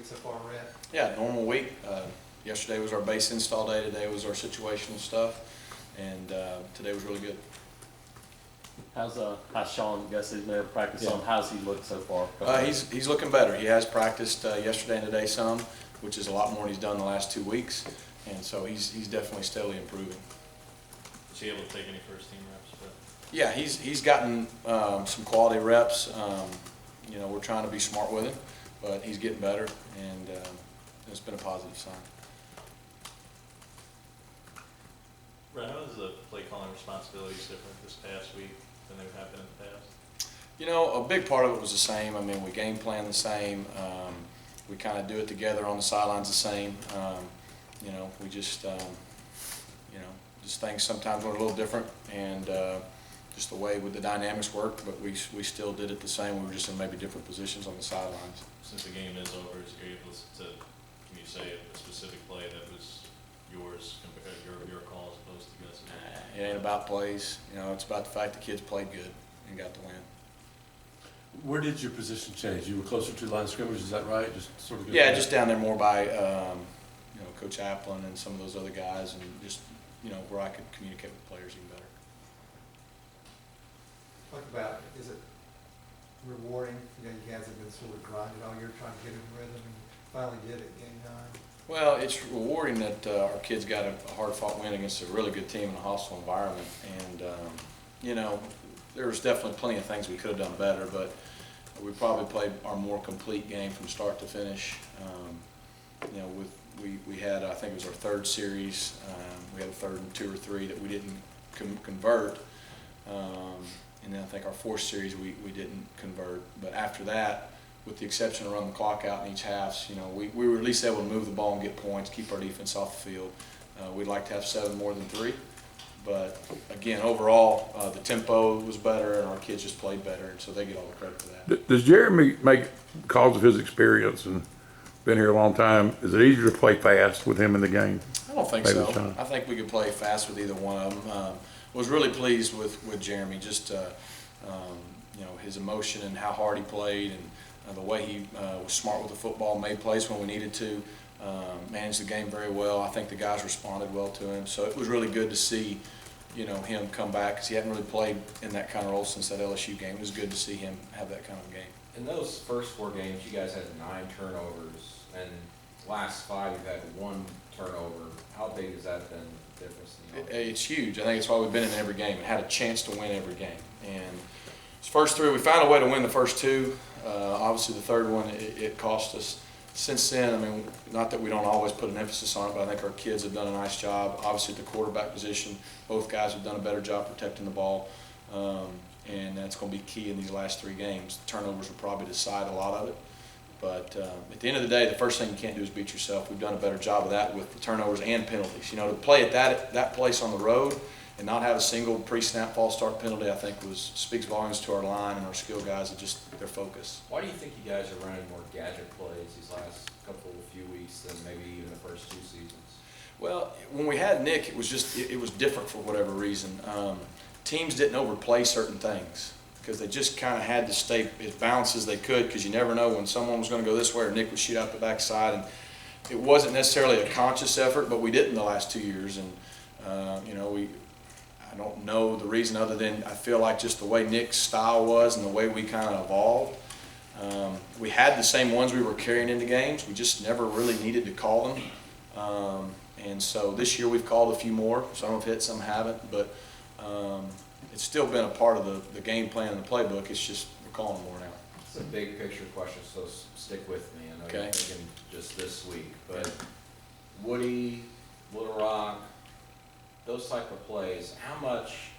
so far, Rhett? Yeah, normal week. Yesterday was our base install day. Today was our situational stuff, and today was really good. How's Sean Gussie's never practiced Yeah. on? How's he looked so far? He's looking better. He has practiced yesterday and today some, which is a lot more than he's done the last 2 weeks, and so he's definitely steadily improving. Was he able to take any first team reps? But Yeah, he's gotten some quality reps. You know, we're trying to be smart with him, but he's getting better, and it's been a positive sign. Rhett, how is the play calling responsibilities different this past week than they have been in the past? You know, a big part of it was the same. I mean, we game plan the same. We kind of do it together on the sidelines the same. You know, we just, you know, just things sometimes were a little different, and just the way with the dynamics worked, but we still did it the same. We were just in maybe different positions on the sidelines. Since the game is over, is you able to, can you say a specific play that was yours, your call as opposed to Gus's? It ain't about plays. You know, it's about the fact the kids played good and got the win. Where did your position change? You were closer to the line of scrimmage, is that right? Just sort of. Yeah, just down there more by, you know, Coach Applin and some of those other guys, and just, you know, where I could communicate with players even better. Talk about, is it rewarding? You know, you guys have been sort of grinding all year trying to get in rhythm, and finally did it game 9. Well, it's rewarding that our kids got a hard-fought win against a really good team in a hostile environment, and you know, there was definitely plenty of things we could have done better, but we probably played our more complete game from start to finish. You know, we had, I think it was our third series, we had a third and 2 or 3 that we didn't convert, and then I think our fourth series we didn't convert, but after that, with the exception of running the clock out in each halves, you know, we were at least able to move the ball and get points, keep our defense off the field. We'd like to have 7 more than 3, but again, overall, the tempo was better and our kids just played better, and so they get all the credit for that. Does Jeremy make, because of his experience and been here a long time, is it easier to play fast with him in the game? I don't think Maybe so. Sean. I think we could play fast with either one of them. Was really pleased with Jeremy, just you know, his emotion and how hard he played, and the way he was smart with the football, made plays when we needed to, managed the game very well. I think the guys responded well to him, so it was really good to see, you know, him come back, because he hadn't really played in that kind of role since that LSU game. It was good to see him have that kind of game. In those first 4 games, you guys had 9 turnovers, and last 5 you've had 1 turnover. How big has that been, the difference in the offense? It's huge. I think it's why we've been in every game and had a chance to win every game. And those first 3, we found a way to win the first 2. Obviously, the third one, it cost us. Since then, I mean, not that we don't always put an emphasis on it, but I think our kids have done a nice job. Obviously, at the quarterback position, both guys have done a better job protecting the ball, and that's going to be key in these last 3 games. The turnovers will probably decide a lot of it, but at the end of the day, the first thing you can't do is beat yourself. We've done a better job of that with the turnovers and penalties. You know, to play at that place on the road and not have a single pre-snap false start penalty, I think speaks volumes to our line and our skill guys and just their focus. Why do you think you guys are running more gadget plays these last few weeks than maybe even the first 2 seasons? Well, when we had Nick, it was just it was different for whatever reason. Teams didn't overplay certain things because they just kind of had to stay as balanced as they could, because you never know when someone was going to go this way or Nick would shoot out the backside, and it wasn't necessarily a conscious effort, but we did in the last 2 years, and you know, I don't know the reason other than I feel like just the way Nick's style was and the way we kind of evolved. We had the same ones we were carrying into games. We just never really needed to call them. And so this year we've called a few more. Some have hit, some haven't. But it's still been a part of the game plan and the playbook. It's just we're calling them more now. It's a big picture question, so stick with me. I know you're thinking just this week, but Woody, Little Rock, those type of plays, how much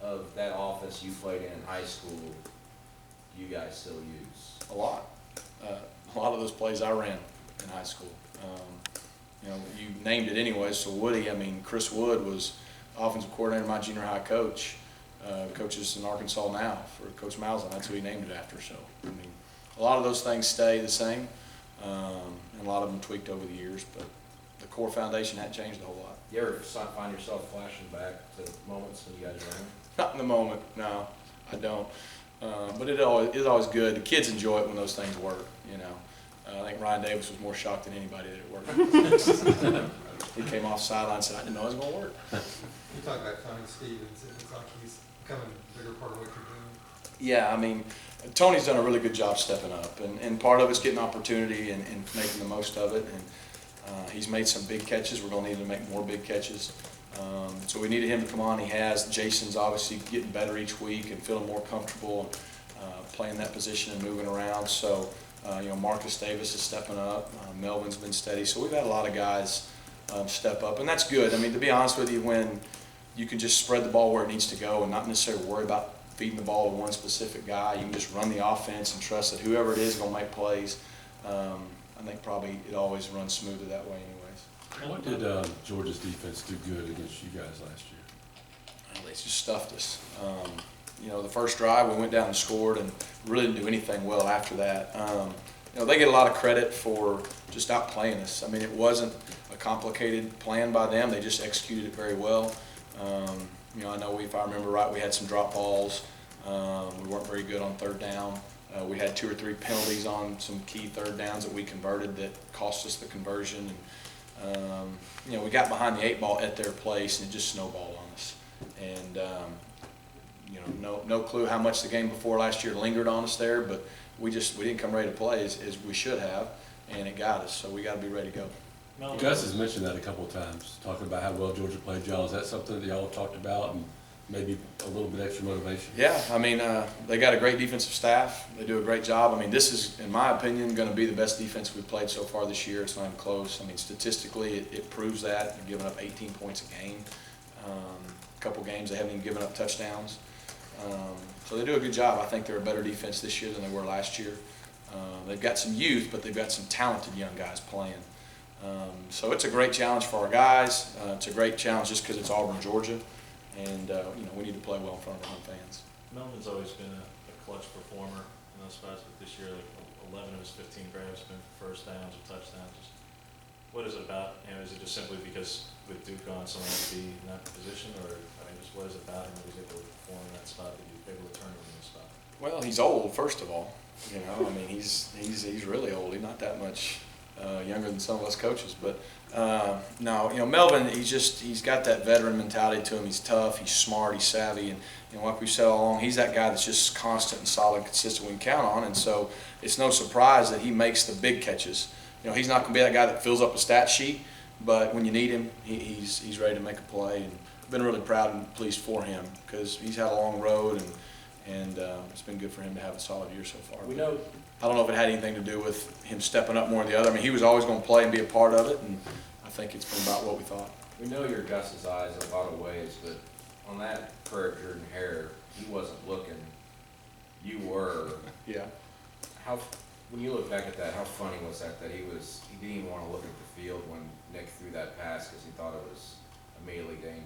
of that offense you played in high school do you guys still use? A lot. A lot of those plays I ran in high school. You know, you named it anyway. So Woody, I mean, Chris Wood was offensive coordinator, my junior high coach. Coaches in Arkansas now for Coach Malzahn. That's who he named it after. So, I mean, a lot of those things stay the same, and a lot of them tweaked over the years, but the core foundation hadn't changed a whole lot. You ever find yourself flashing back to moments when you guys ran? Not in the moment, no, I don't. But it's always good. The kids enjoy it when those things work, you know. I think Ryan Davis was more shocked than anybody that it worked. He came off sideline and said, I didn't know it was going to work. You talk about Tony Stevens, it looks like he's becoming a bigger part of what you're doing. Yeah, I mean, Tony's done a really good job stepping up, and part of it's getting opportunity and making the most of it. And he's made some big catches. We're going to need him to make more big catches. So we needed him to come on. He has. Jason's obviously getting better each week and feeling more comfortable playing that position and moving around. So, Marcus Davis is stepping up. Melvin's been steady. So we've had a lot of guys step up, and that's good. I mean, to be honest with you, when you can just spread the ball where it needs to go and not necessarily worry about feeding the ball to one specific guy, you can just run the offense and trust that whoever it is is going to make plays. I think probably it always runs smoother that way anyways. What did Georgia's defense do good against you guys last year? Well, they just stuffed us. The first drive we went down and scored and really didn't do anything well after that. They get a lot of credit for just outplaying us. I mean, it wasn't a complicated plan by them. They just executed it very well. I know if I remember right, we had some drop balls. We weren't very good on third down. We had 2 or 3 penalties on some key third downs that we converted that cost us the conversion. And, we got behind the 8 ball at their place and it just snowballed on us. And, no clue how much the game before last year lingered on us there, but we didn't come ready to play as we should have, and it got us. So we got to be ready to go. Gus has mentioned that a couple of times, talking about how well Georgia played y'all. Is that something that y'all have talked about and maybe a little bit extra motivation? Yeah, I mean, they got a great defensive staff. They do a great job. I mean, this is, in my opinion, going to be the best defense we've played so far this year. It's not even close. I mean, statistically, it proves that. They're giving up 18 points a game. A couple games they haven't even given up touchdowns. So they do a good job. I think they're a better defense this year than they were last year. They've got some youth, but they've got some talented young guys playing. So it's a great challenge for our guys. It's a great challenge just because it's Auburn, Georgia, and we need to play well in front of our home fans. Melvin's always been a clutch performer in those spots, but this year, like 11 of his 15 grabs have been for first downs or touchdowns. Just what is it about? Is it just simply because with Duke gone, someone has to be in that position, or just what is it about him that he's able to perform in that spot, that he's able to turn him in the spot? Well, he's old, first of all. He's really old. He's not that much younger than some of us coaches, but no, Melvin, he's got that veteran mentality to him. He's tough, he's smart, he's savvy, and like we've said all along, he's that guy that's just constant and solid and consistent we can count on. And so it's no surprise that he makes the big catches. He's not going to be that guy that fills up a stat sheet, but when you need him, he's ready to make a play. And I've been really proud and pleased for him because he's had a long road, and it's been good for him to have a solid year so far. We know. I don't know if it had anything to do with him stepping up more than the other. I mean, he was always going to play and be a part of it, and I think it's been about what we thought. We know you're Gus's eyes in a lot of ways, but on that prayer of Jordan Hare, he wasn't looking. You were. Yeah. When you look back at that, how funny was that he didn't even want to look at the field when Nick threw that pass because he thought it was immediately dangerous?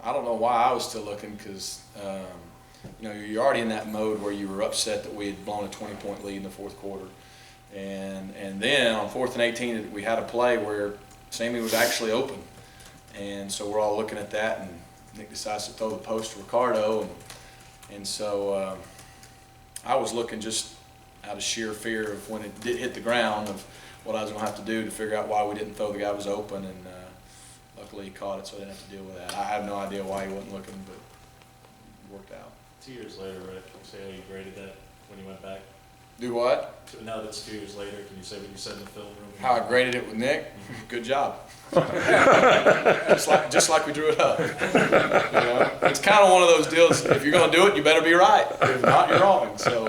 I don't know why I was still looking because, you're already in that mode where you were upset that we had blown a 20-point lead in the fourth quarter. And then on 4th and 18, we had a play where Sammy was actually open. And so we're all looking at that, and Nick decides to throw the post to Ricardo. And so I was looking just out of sheer fear of when it did hit the ground of what I was going to have to do to figure out why we didn't throw the guy who was open. And luckily he caught it, so I didn't have to deal with that. I have no idea why he wasn't looking, but it worked out. 2 years later, Rhett, can you say how you graded that when you went back? Do what? So now that it's 2 years later, can you say what you said in the film room? How I graded it with Nick? Good job. just like we drew it up. It's kind of one of those deals. If you're going to do it, you better be right. If not, you're wrong. So,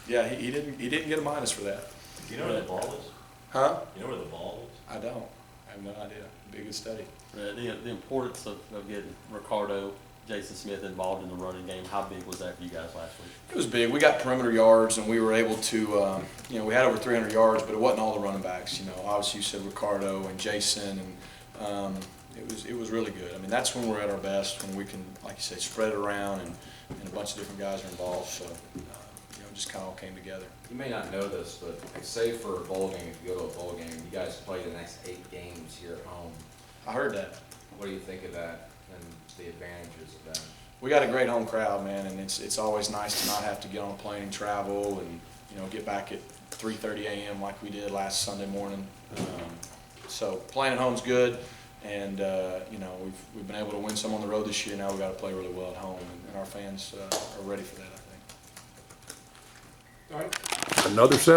he didn't get a minus for that. Do you know where the ball is? Huh? You know where the ball is? I don't. I have no idea. Be a good study. The importance of getting Ricardo, Jason Smith involved in the running game, how big was that for you guys last week? It was big. We got perimeter yards, and we were able to, we had over 300 yards, but it wasn't all the running backs. Obviously you said Ricardo and Jason, and it was really good. I mean, that's when we're at our best, when we can, like you said, spread it around, and a bunch of different guys are involved. So, it just kind of all came together. You may not know this, but say for a bowl game, if you go to a bowl game, you guys play the next 8 games here at home. I heard that. What do you think of that and the advantages of that? We got a great home crowd, man, and it's always nice to not have to get on a plane and travel, and you know, get back at 3:30 a.m. like we did last Sunday morning. So playing at home's good, and you know, we've been able to win some on the road this year. Now we've got to play really well at home, and our fans are ready for that, I think. Another set